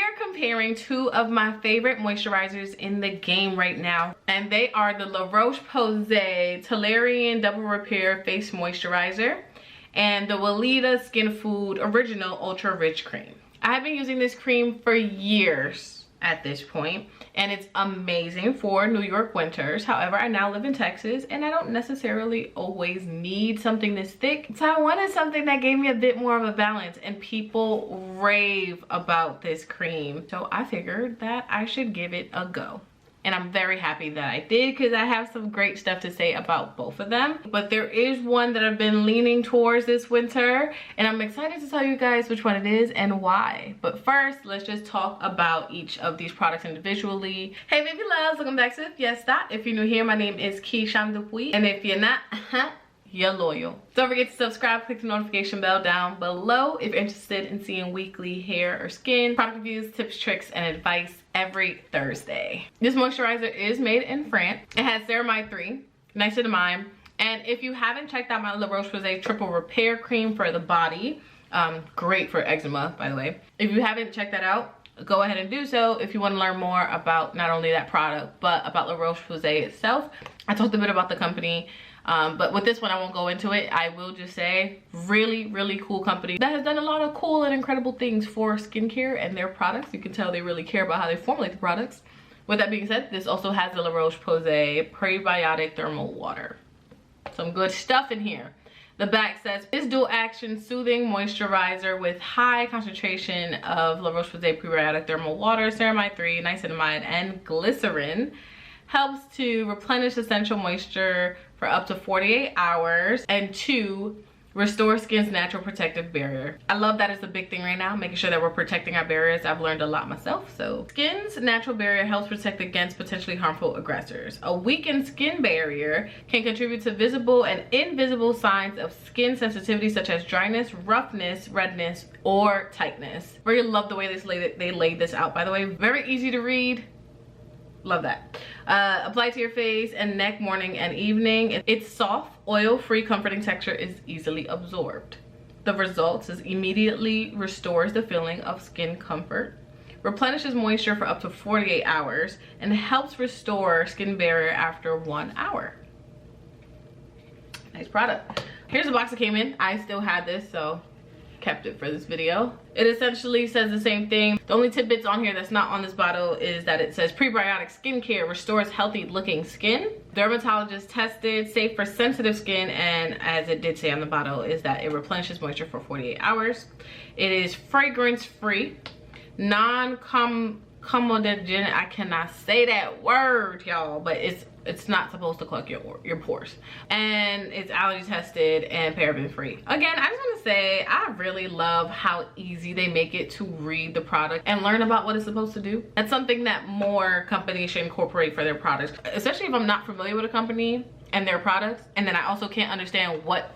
are comparing two of my favorite moisturizers in the game right now, and they are the Roche Posay Toleriane Double Repair Face Moisturizer and the Weleda Skin Food Original Ultra Rich Cream. I have been using this cream for years at this point, and it's amazing for New York winters. However, I now live in Texas and I don't necessarily always need something this thick, so I wanted something that gave me a bit more of a balance, and people rave about this cream, so I figured that I should give it a go. And I'm very happy that I did, because I have some great stuff to say about both of them. But there is one that I've been leaning towards this winter, and I'm excited to tell you guys which one it is and why. But first, let's just talk about each of these products individually. Hey baby loves, welcome back to Fiesta. If you're new here, my name is Keisha Dupuy, and if you're not, you're loyal. Don't forget to subscribe, click the notification bell down below if you're interested in seeing weekly hair or skin product reviews, tips, tricks, and advice every Thursday. This moisturizer is made in France. It has ceramide 3, niacinamide, and if you haven't checked out my La Roche Posay Triple Repair Cream for the body, great for eczema, by the way. If you haven't checked that out, go ahead and do so if you want to learn more about not only that product, but about La Roche Posay itself. I talked a bit about the company, but with this one I won't go into it. I will just say really cool company that has done a lot of cool and incredible things for skincare and their products. You can tell they really care about how they formulate the products. With that being said, this also has the La Roche Posay Prebiotic Thermal Water. Some good stuff in here. The back says, this dual action soothing moisturizer with high concentration of La Roche Posay Prebiotic Thermal Water, ceramide 3, niacinamide, and glycerin. Helps to replenish essential moisture for up to 48 hours, and 2, restore skin's natural protective barrier. I love that it's a big thing right now, making sure that we're protecting our barriers. I've learned a lot myself. So skin's natural barrier helps protect against potentially harmful aggressors. A weakened skin barrier can contribute to visible and invisible signs of skin sensitivity, such as dryness, roughness, redness, or tightness. Really love the way they laid this out, by the way. Very easy to read. Love that. Apply to your face and neck morning and evening. Its soft, oil-free, comforting texture is easily absorbed. The results is immediately restores the feeling of skin comfort, replenishes moisture for up to 48 hours, and helps restore skin barrier after 1 hour. Nice product. Here's the box it came in. I still had this, so kept it for this video. It essentially says the same thing. The only tidbits on here that's not on this bottle is that it says prebiotic skincare restores healthy looking skin, dermatologist tested, safe for sensitive skin, and as it did say on the bottle is that it replenishes moisture for 48 hours. It is fragrance free, non-comedogenic. I cannot say that word, y'all, but it's not supposed to clog your pores, and it's allergy tested and paraben free. Again, I just want to say I really love how easy they make it to read the product and learn about what it's supposed to do. That's something that more companies should incorporate for their products, especially if I'm not familiar with a company and their products, and then I also can't understand what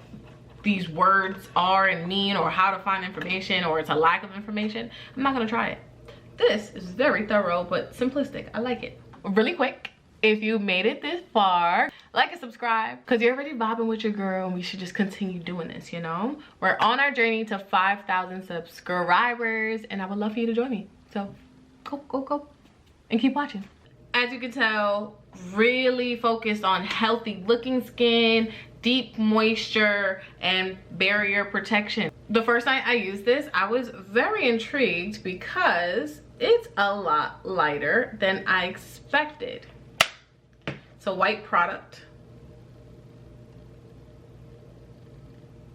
these words are and mean, or how to find information, or it's a lack of information. I'm not gonna try it. This is very thorough but simplistic. I like it. Really quick, if you made it this far, like and subscribe, because you're already vibing with your girl, and we should just continue doing this, you know? We're on our journey to 5,000 subscribers, and I would love for you to join me. So go and keep watching. As you can tell, really focused on healthy looking skin, deep moisture, and barrier protection. The first night I used this, I was very intrigued because it's a lot lighter than I expected. It's a white product.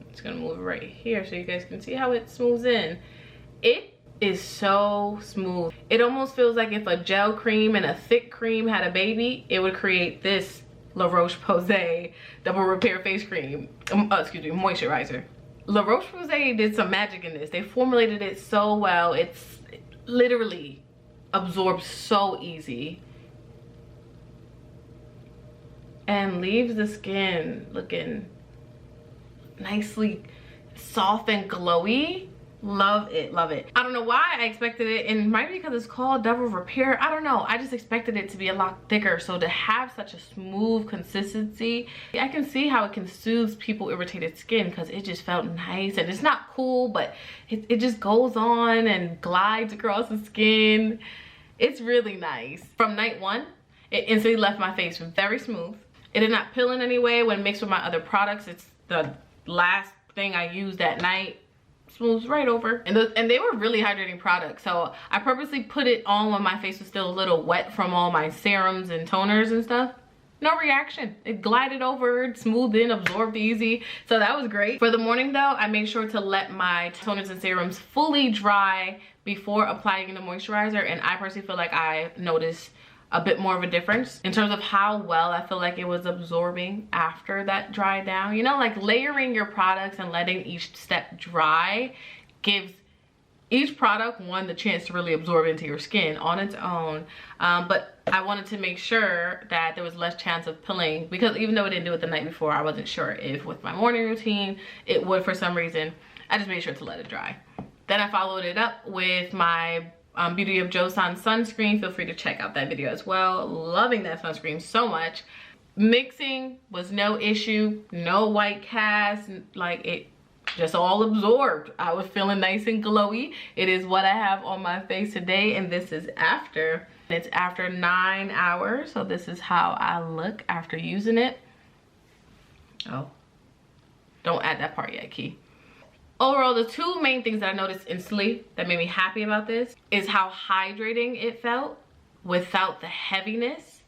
I'm just gonna move it right here so you guys can see how it smooths in. It is so smooth. It almost feels like if a gel cream and a thick cream had a baby, it would create this La Roche Posay Double Repair Face Cream, moisturizer. La Roche Posay did some magic in this. They formulated it so well. It's literally absorbs so easy and leaves the skin looking nicely soft and glowy. Love it, love it. I don't know why I expected it, and it might be because it's called Double Repair. I don't know. I just expected it to be a lot thicker. So to have such a smooth consistency, I can see how it can soothe people irritated skin, because it just felt nice. And it's not cool, but it just goes on and glides across the skin. It's really nice. From night one, it instantly left my face very smooth. It did not peel in any way when mixed with my other products. It's the last thing I used that night. Smooths right over. And they were really hydrating products, so I purposely put it on when my face was still a little wet from all my serums and toners and stuff. No reaction. It glided over, smoothed in, absorbed easy. So that was great. For the morning though, I made sure to let my toners and serums fully dry before applying the moisturizer, and I personally feel like I noticed a bit more of a difference in terms of how well I feel like it was absorbing after that dried down. You know, like layering your products and letting each step dry gives each product the chance to really absorb into your skin on its own. But I wanted to make sure that there was less chance of peeling, because even though I didn't do it the night before, I wasn't sure if with my morning routine it would for some reason. I just made sure to let it dry. Then I followed it up with my Beauty of Joseon sunscreen. Feel free to check out that video as well. Loving that sunscreen so much. Mixing was no issue, no white cast, like it just all absorbed. I was feeling nice and glowy. It is what I have on my face today, and this is after. It's after 9 hours, so this is how I look after using it. Oh, don't add that part yet, Key. Overall, the two main things that I noticed instantly that made me happy about this is how hydrating it felt without the heaviness,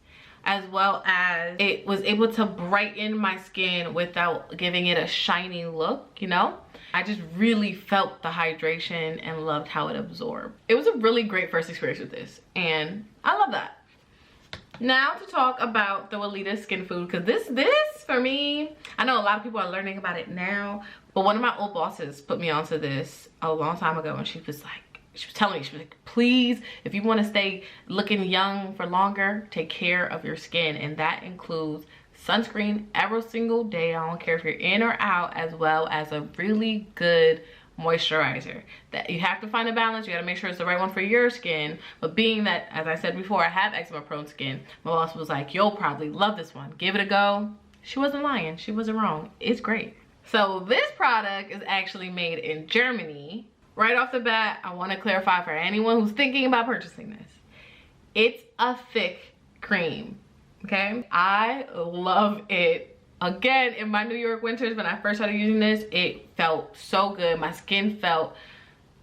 as well as it was able to brighten my skin without giving it a shiny look, you know? I just really felt the hydration and loved how it absorbed. It was a really great first experience with this, and I love that. Now to talk about the Weleda Skin Food, because this for me, I know a lot of people are learning about it now, but one of my old bosses put me onto this a long time ago, and she was telling me, she was like, please, if you want to stay looking young for longer, take care of your skin, and that includes sunscreen every single day. I don't care if you're in or out, as well as a really good moisturizer. That you have to find a balance. You got to make sure it's the right one for your skin. But being that, as I said before, I have eczema prone skin, my boss was like, you'll probably love this one, give it a go. She wasn't lying, she wasn't wrong. It's great. So this product is actually made in Germany. Right off the bat, I want to clarify for anyone who's thinking about purchasing this, it's a thick cream, okay? I love it. Again, in my New York winters, when I first started using this, it felt so good. My skin felt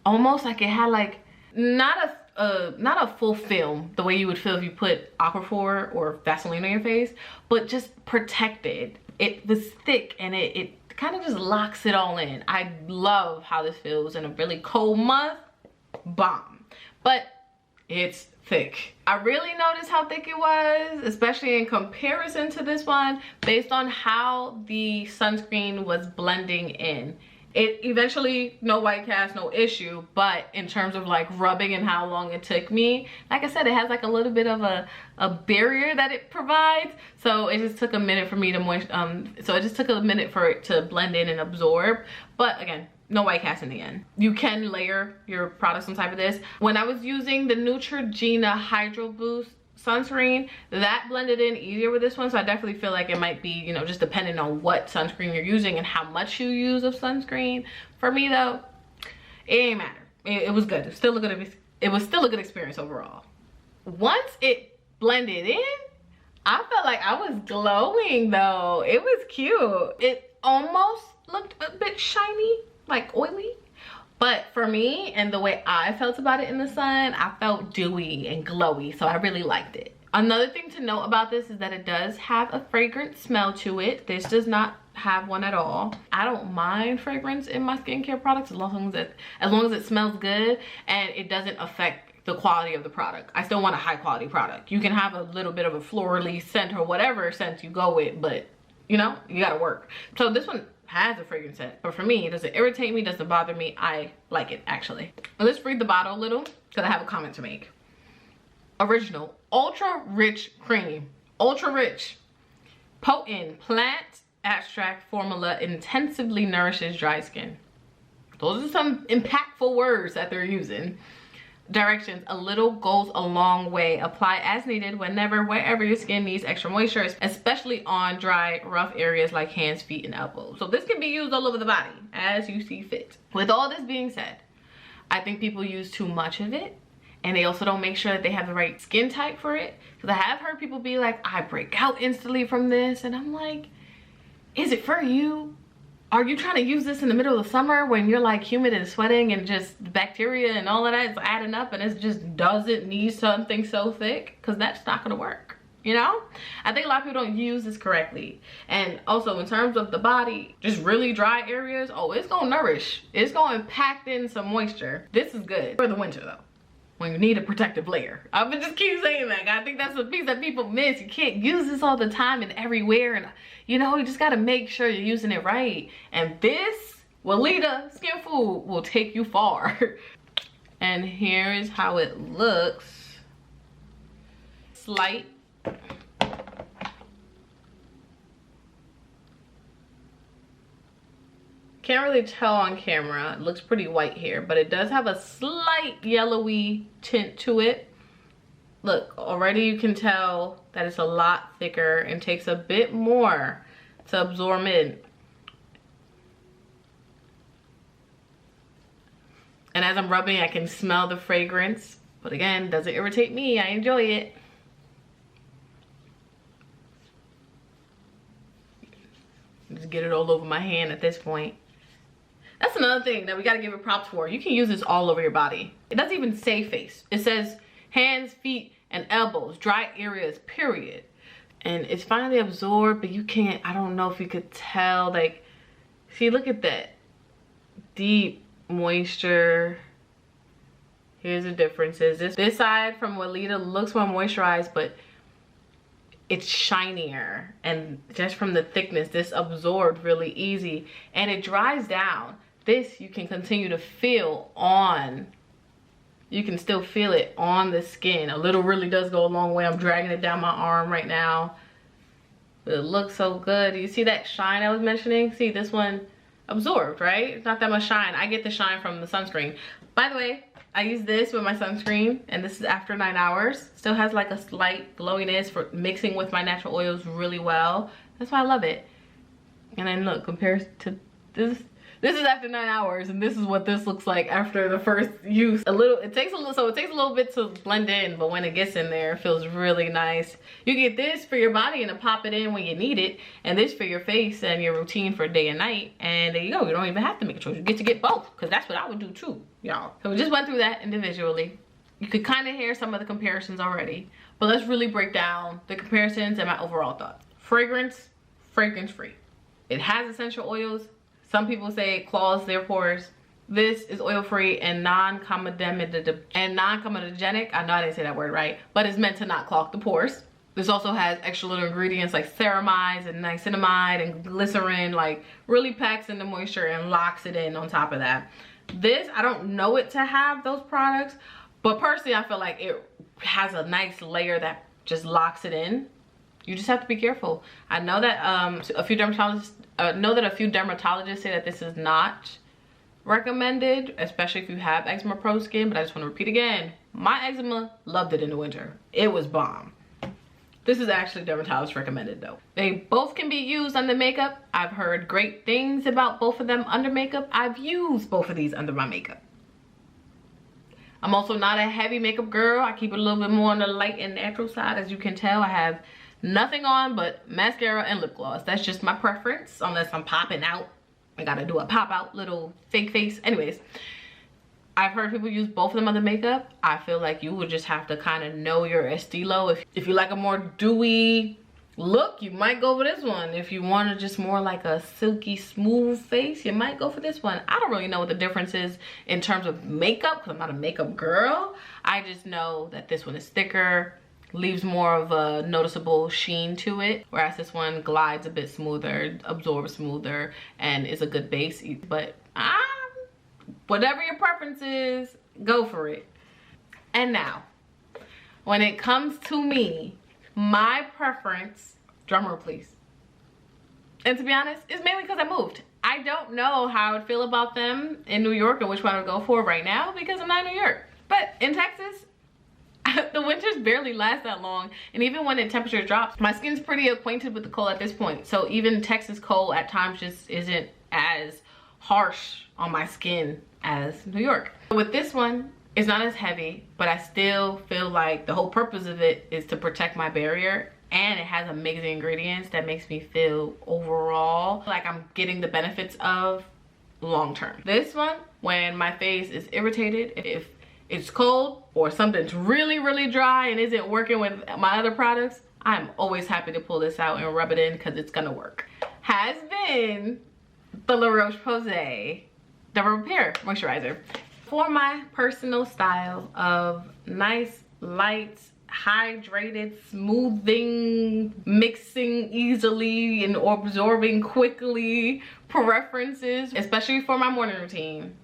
almost like it had like not a full film the way you would feel if you put Aquaphor or Vaseline on your face, but just protected. It was thick, and it kind of just locks it all in. I love how this feels in a really cold month. Bomb. But it's thick. I really noticed how thick it was, especially in comparison to this one, based on how the sunscreen was blending in. It eventually, no white cast, no issue, but in terms of like rubbing and how long it took me, like I said, it has like a little bit of a barrier that it provides. So it just took a minute for me to so it just took a minute for it to blend in and absorb. But again, no white cast in the end. You can layer your products on top of this. When I was using the Neutrogena Hydro Boost sunscreen, that blended in easier with this one, so I definitely feel like it might be, you know, just depending on what sunscreen you're using and how much you use of sunscreen. For me though, it ain't matter. It was good. It was still a good experience overall. Once it blended in, I felt like I was glowing though. It was cute. It almost looked a bit shiny, like oily. But for me, and the way I felt about it in the sun, I felt dewy and glowy, so I really liked it. Another thing to note about this is that it does have a fragrant smell to it. This does not have one at all. I don't mind fragrance in my skincare products as long as it smells good and it doesn't affect the quality of the product. I still want a high quality product. You can have a little bit of a florally scent or whatever scent you go with, but you know, you gotta work. So this one has a fragrance scent, but for me, it doesn't irritate me, doesn't bother me. I like it actually. Well, let's read the bottle a little because I have a comment to make. Original ultra rich cream, ultra rich, potent plant extract formula intensively nourishes dry skin. Those are some impactful words that they're using. Directions: a little goes a long way. Apply as needed whenever, wherever your skin needs extra moisture, especially on dry, rough areas like hands, feet, and elbows. So this can be used all over the body as you see fit. With all this being said, I think people use too much of it, and they also don't make sure that they have the right skin type for it. Because I have heard people be like, I break out instantly from this, and I'm like, is it for you? Are you trying to use this in the middle of the summer when you're like humid and sweating and just bacteria and all of that is adding up and it just doesn't need something so thick? Because that's not gonna work, you know? I think a lot of people don't use this correctly. And also in terms of the body, just really dry areas, oh, it's gonna nourish. It's gonna pack in some moisture. This is good for the winter though, when you need a protective layer. I'm gonna just keep saying that. I think that's a piece that people miss. You can't use this all the time and everywhere, and you know, you just gotta make sure you're using it right. And this Weleda Skin Food will take you far. And here is how it looks. Slight. Can't really tell on camera. It looks pretty white here, but it does have a slight yellowy tint to it. Look, already you can tell that it's a lot thicker and takes a bit more to absorb in. And as I'm rubbing, I can smell the fragrance, but again, doesn't irritate me. I enjoy it. Just get it all over my hand at this point. That's another thing that we gotta give it props for. You can use this all over your body. It doesn't even say face. It says hands, feet, and elbows, dry areas, period. And it's finally absorbed, but you can't, I don't know if you could tell, like, see, look at that. Deep moisture. Here's the differences. This side from Weleda looks more moisturized, but it's shinier, and just from the thickness, this absorbed really easy, and it dries down. This you can continue to feel on. You can still feel it on the skin. A little really does go a long way. I'm dragging it down my arm right now. But it looks so good. You see that shine I was mentioning? See, this one absorbed, right? It's not that much shine. I get the shine from the sunscreen. By the way, I use this with my sunscreen, and this is after 9 hours. Still has like a slight glowiness for mixing with my natural oils really well. That's why I love it. And then look, compared to this. This is after 9 hours, and this is what this looks like after the first use. It takes a little bit to blend in, but when it gets in there, it feels really nice. You get this for your body and to pop it in when you need it, and this for your face and your routine for day and night, and there you go. You don't even have to make a choice. You get to get both, because that's what I would do too, y'all. So we just went through that individually. You could kind of hear some of the comparisons already, but let's really break down the comparisons and my overall thoughts. Fragrance, fragrance free. It has essential oils. Some people say it clogs their pores. This is oil-free and non-comedogenic. I know I didn't say that word right, but it's meant to not clog the pores. This also has extra little ingredients like ceramides and niacinamide and glycerin, like really packs in the moisture and locks it in on top of that. This, I don't know it to have those products, but personally I feel like it has a nice layer that just locks it in. You just have to be careful. I know that a few dermatologists say that this is not recommended, especially if you have eczema prone skin, but I just want to repeat again, my eczema loved it in the winter. It was bomb. This is actually dermatologist recommended though. They both can be used under makeup. I've heard great things about both of them under makeup. I've used both of these under my makeup. I'm also not a heavy makeup girl. I keep it a little bit more on the light and natural side. As you can tell, I have nothing on but mascara and lip gloss. That's just my preference, unless I'm popping out. I gotta do a pop out little fake face. Anyways, I've heard people use both of them under makeup. I feel like you would just have to kind of know your estilo. If you like a more dewy look, you might go for this one. If you want to just more like a silky smooth face, you might go for this one. I don't really know what the difference is in terms of makeup, because I'm not a makeup girl. I just know that this one is thicker, leaves more of a noticeable sheen to it, whereas this one glides a bit smoother, absorbs smoother, and is a good base. But whatever your preference is, go for it. And now, when it comes to me, my preference, drumroll please, and to be honest, it's mainly because I moved. I don't know how I would feel about them in New York and which one I would go for right now because I'm not in New York. But in Texas, the winters barely last that long, and even when the temperature drops, my skin's pretty acquainted with the cold at this point. So even Texas cold at times just isn't as harsh on my skin as New York. With this one, it's not as heavy, but I still feel like the whole purpose of it is to protect my barrier, and it has amazing ingredients that makes me feel overall like I'm getting the benefits of long term. This one, when my face is irritated, if it's cold or something's really dry and isn't working with my other products, I'm always happy to pull this out and rub it in because it's gonna work. Has been the Roche Posay Double Repair Moisturizer. For my personal style of nice, light, hydrated, smoothing, mixing easily and absorbing quickly preferences, especially for my morning routine,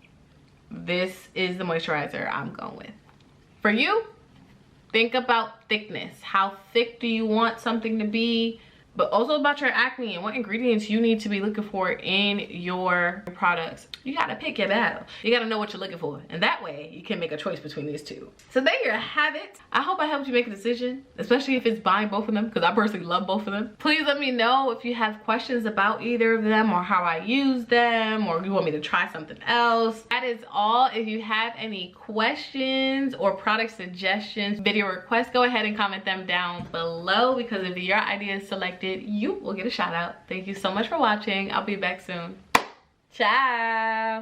this is the moisturizer I'm going with. For you, think about thickness. How thick do you want something to be? But also about your acne and what ingredients you need to be looking for in your products. You gotta pick your battle. You gotta know what you're looking for, and that way you can make a choice between these two. So there you have it. I hope I helped you make a decision, especially if it's buying both of them, because I personally love both of them. Please let me know if you have questions about either of them or how I use them, or you want me to try something else. That is all. If you have any questions or product suggestions, video requests, go ahead and comment them down below, because if your idea is selected, you will get a shout out. Thank you so much for watching. I'll be back soon. Ciao.